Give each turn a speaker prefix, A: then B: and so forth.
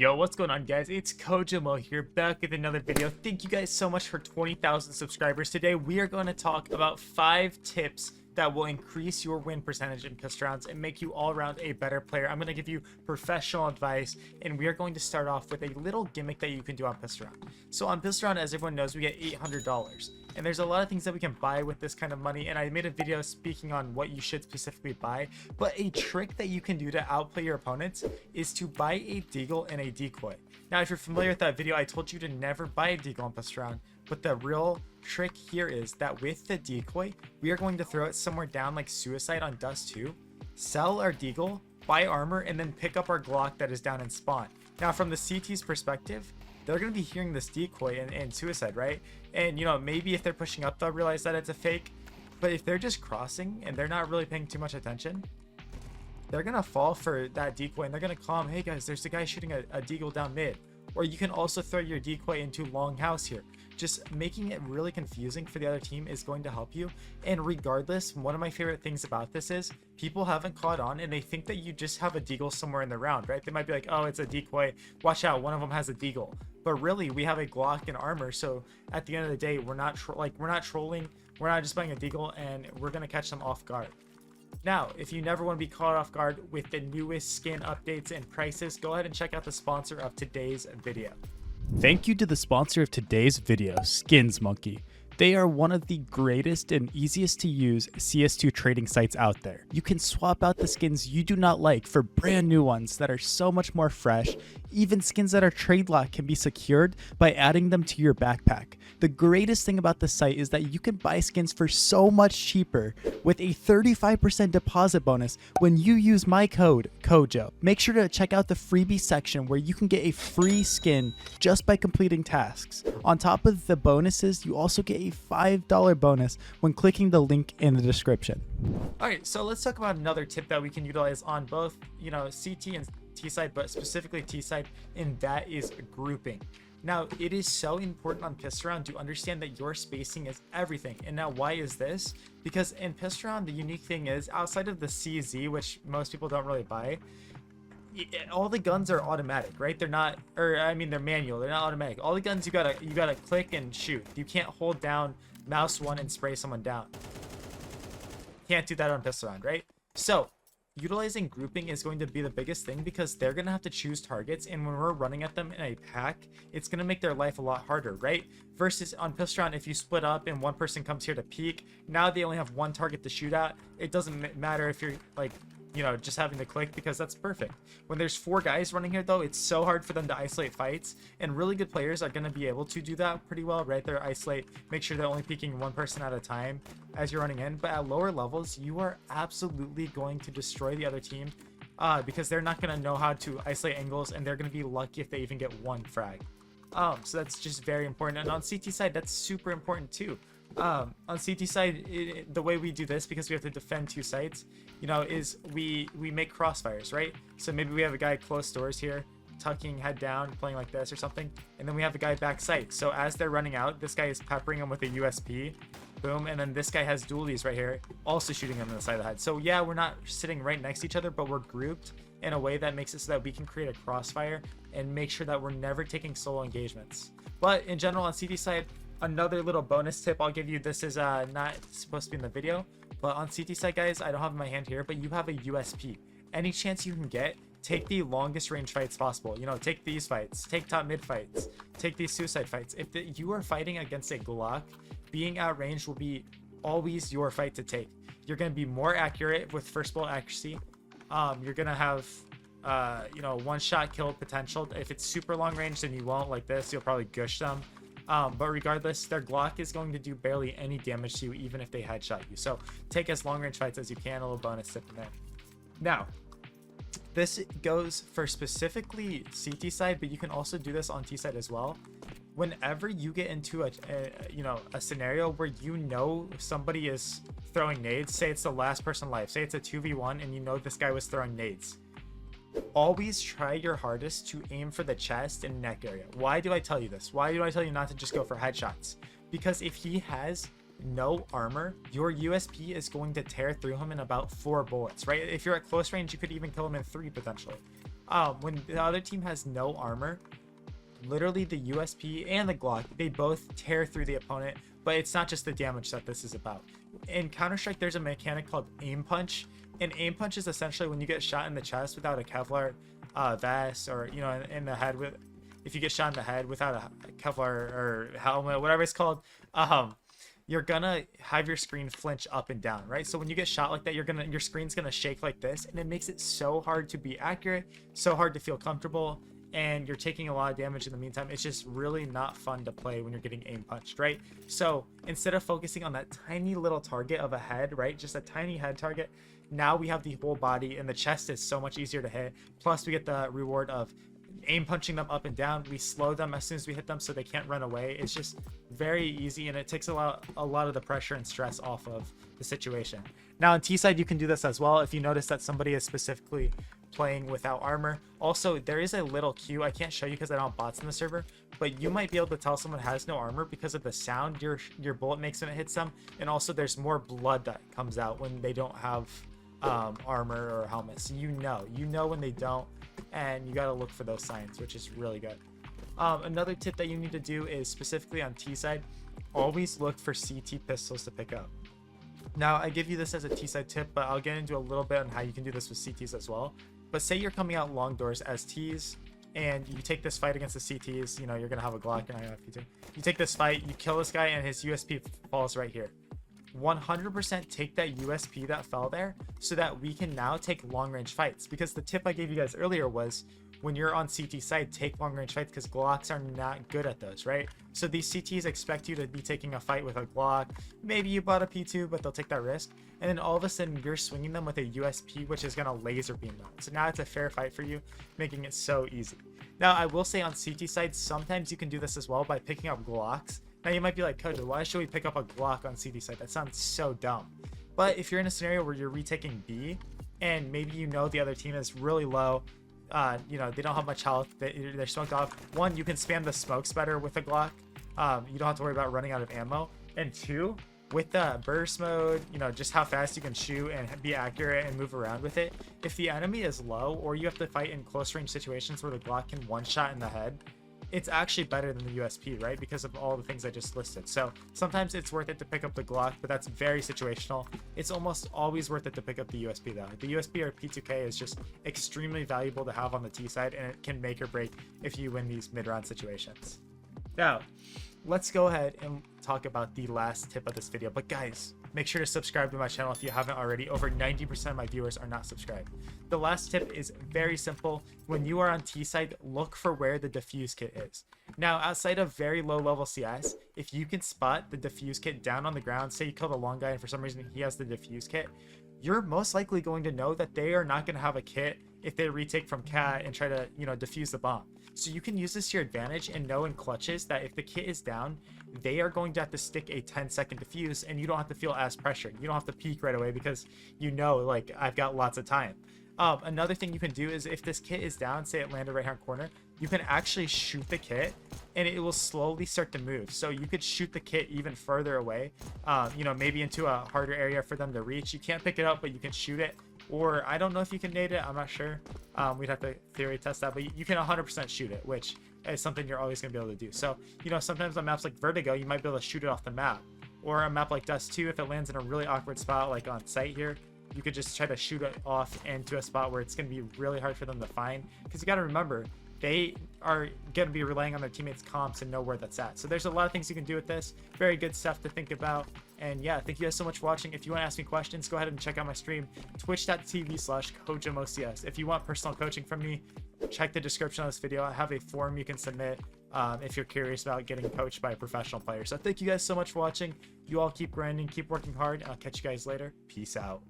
A: Yo, what's going on, guys? It's csgo here, back with another video. Thank you guys so much for 20,000 subscribers. Today we are going to talk about 5 tips that will increase your win percentage in pistol rounds and make you all around a better player. I'm going to give you professional advice, and we are going to start off with a little gimmick that you can do on pistol round. So on pistol round, as everyone knows, we get $800, and there's a lot of things that we can buy with this kind of money, and I made a video speaking on what you should specifically buy. But a trick that you can do to outplay your opponents is to buy a deagle and a decoy. Now, if you're familiar with that video, I told you to never buy a deagle on pistol round, but the real trick here is that with the decoy, we are going to throw it somewhere down like suicide on dust 2, sell our deagle, buy armor, and then pick up our Glock that is down in spawn. Now, from the CT's perspective, they're going to be hearing this decoy and suicide, right? And, you know, maybe if they're pushing up, they'll realize that it's a fake. But if they're just crossing and they're not really paying too much attention, they're going to fall for that decoy, and they're going to call them, hey guys, there's a guy shooting a deagle down mid. Or you can also throw your decoy into long house here. Just making it really confusing for the other team is going to help you. And regardless, one of my favorite things about this is people haven't caught on and they think that you just have a deagle somewhere in the round, right? They might be like, oh, it's a decoy, watch out, one of them has a deagle. But really, we have a Glock and armor, so at the end of the day, we're not trolling, we're not just buying a deagle, and we're going to catch them off guard. Now, if you never want to be caught off guard with the newest skin updates and prices, go ahead and check out the sponsor of today's video.
B: Thank you to the sponsor of today's video, Skins Monkey. They are one of the greatest and easiest to use CS2 trading sites out there. You can swap out the skins you do not like for brand new ones that are so much more fresh. Even skins that are trade locked can be secured by adding them to your backpack. The greatest thing about the site is that you can buy skins for so much cheaper with a 35% deposit bonus when you use my code, COJO. Make sure to check out the freebie section where you can get a free skin just by completing tasks. On top of the bonuses, you also get a $5 bonus when clicking the link in the description.
A: All right, so let's talk about another tip that we can utilize on both, you know, CT and T side, but specifically T side, and that is grouping. Now, it is so important on pistol round to understand that your spacing is everything. And now, why is this? Because in pistol round, the unique thing is, outside of the CZ, which most people don't really buy, all the guns are automatic, right? They're not, or I mean, they're manual. They're not automatic. All the guns you gotta click and shoot. You can't hold down mouse 1 and spray someone down. Can't do that on pistol round, right? So utilizing grouping is going to be the biggest thing, because they're gonna have to choose targets, and when we're running at them in a pack, it's gonna make their life a lot harder, right? Versus on pistol round, if you split up and one person comes here to peek, now they only have one target to shoot at. It doesn't matter if you're like, you know, just having to click, because that's perfect. When there's 4 guys running here though, it's so hard for them to isolate fights, and really good players are going to be able to do that pretty well, right? They're isolate, make sure they're only peeking one person at a time as you're running in. But at lower levels, you are absolutely going to destroy the other team, because they're not going to know how to isolate angles, and they're going to be lucky if they even get one frag. So that's just very important. And on CT side, that's super important too. On CT side, the way we do this, because we have to defend 2 sites, you know, is we make crossfires, right? So maybe we have a guy close doors here, tucking head down, playing like this or something, and then we have a guy back sight. So as they're running out, this guy is peppering him with a USP, boom, and then this guy has dualies right here, also shooting him on the side of the head. So yeah, we're not sitting right next to each other, but we're grouped in a way that makes it so that we can create a crossfire and make sure that we're never taking solo engagements. But in general, on CT side, another little bonus tip I'll give you, this is not supposed to be in the video, but on CT side, guys, I don't have in my hand here, but you have a USP. Any chance you can get, take the longest range fights possible. You know, take these fights, take top mid fights, take these suicide fights. If you are fighting against a Glock, being outranged will be always your fight to take. You're going to be more accurate with first bullet accuracy. You're going to have, you know, 1-shot kill potential. If it's super long range, then you won't. Like this, you'll probably gush them. But regardless, their Glock is going to do barely any damage to you, even if they headshot you. So take as long range fights as you can. A little bonus tip in there. Now, this goes for specifically CT side, but you can also do this on T side as well. Whenever you get into a scenario where you know somebody is throwing nades, say it's the last person alive, say it's a 2v1 and you know this guy was throwing nades, always try your hardest to aim for the chest and neck area. Why do I tell you this? Why do I tell you not to just go for headshots? Because if he has no armor, your USP is going to tear through him in about 4 bullets, right? If you're at close range, you could even kill him in 3 potentially. when the other team has no armor, literally the USP and the Glock, they both tear through the opponent. But it's not just the damage that this is about. In Counter-Strike, there's a mechanic called aim punch. And aim punch is essentially when you get shot in the chest without a Kevlar vest, or in the head with, if you get shot in the head without a Kevlar or helmet, whatever it's called, you're gonna have your screen flinch up and down, right? So when you get shot like that, your screen's gonna shake like this, and it makes it so hard to be accurate, so hard to feel comfortable, and you're taking a lot of damage in the meantime. It's just really not fun to play when you're getting aim punched, right? So instead of focusing on that tiny little target of a head, right, just a tiny head target, now we have the whole body, and the chest is so much easier to hit. Plus we get the reward of aim punching them up and down. We slow them as soon as we hit them so they can't run away. It's just very easy, and it takes a lot of the pressure and stress off of the situation. Now on T side, you can do this as well if you notice that somebody is specifically playing without armor. Also, there is a little cue. I can't show you because I don't have bots in the server, but you might be able to tell someone has no armor because of the sound your bullet makes when it hits them, and also there's more blood that comes out when they don't have armor or helmets. You know when they don't, and you got to look for those signs, which is really good. Another tip that you need to do is specifically on T side, always look for CT pistols to pick up. Now I give you this as a T side tip, but I'll get into a little bit on how you can do this with CTs as well. But say you're coming out long doors as Ts, and you take this fight against the CTs. You're gonna have a Glock, and I have P2. You take this fight, you kill this guy, and his USP falls right here. 100% take that USP that fell there, so that we can now take long range fights. Because the tip I gave you guys earlier was, when you're on CT side, take long range fights, because Glocks are not good at those, right? So these CTs expect you to be taking a fight with a Glock. Maybe you bought a P2, but they'll take that risk. And then all of a sudden you're swinging them with a USP, which is gonna laser beam them. So now it's a fair fight for you, making it so easy. Now I will say on CT side, sometimes you can do this as well by picking up Glocks. Now you might be like, Kojo, why should we pick up a Glock on CT side? That sounds so dumb. But if you're in a scenario where you're retaking B, and maybe the other team is really low, they don't have much health, they're smoked off. One, you can spam the smokes better with a Glock. You don't have to worry about running out of ammo. And two, with the burst mode, just how fast you can shoot and be accurate and move around with it. If the enemy is low, or you have to fight in close range situations where the Glock can one shot in the head, it's actually better than the USP, right? Because of all the things I just listed. So sometimes it's worth it to pick up the Glock, but that's very situational. It's almost always worth it to pick up the USP though. The USP or P2K is just extremely valuable to have on the T side, and it can make or break if you win these mid-round situations. Now, let's go ahead and talk about the last tip of this video. But guys, make sure to subscribe to my channel if you haven't already. Over 90% of my viewers are not subscribed. The last tip is very simple. When you are on T side, look for where the defuse kit is. Now, outside of very low level CS, if you can spot the defuse kit down on the ground, say you killed a long guy and for some reason he has the defuse kit, you're most likely going to know that they are not going to have a kit if they retake from cat and try to, defuse the bomb. So you can use this to your advantage and know in clutches that if the kit is down, they are going to have to stick a 10-second defuse, and you don't have to feel as pressured. You don't have to peek right away because like, I've got lots of time. Another thing you can do is if this kit is down, say it landed right hand corner, you can actually shoot the kit and it will slowly start to move. So you could shoot the kit even further away, maybe into a harder area for them to reach. You can't pick it up, but you can shoot it. Or I don't know if you can nade it, I'm not sure. We'd have to theory test that, but you can 100% shoot it, which is something you're always gonna be able to do. So, sometimes on maps like Vertigo, you might be able to shoot it off the map. Or a map like Dust 2, if it lands in a really awkward spot, like on site here, you could just try to shoot it off into a spot where it's gonna be really hard for them to find. Because you gotta remember, they are going to be relying on their teammates' comps and know where that's at. So there's a lot of things you can do with this. Very good stuff to think about. And yeah, thank you guys so much for watching. If you want to ask me questions, go ahead and check out my stream, twitch.tv/KojoMoCS. If you want personal coaching from me, check the description of this video. I have a form you can submit if you're curious about getting coached by a professional player. So thank you guys so much for watching. You all keep grinding, keep working hard, and I'll catch you guys later. Peace out.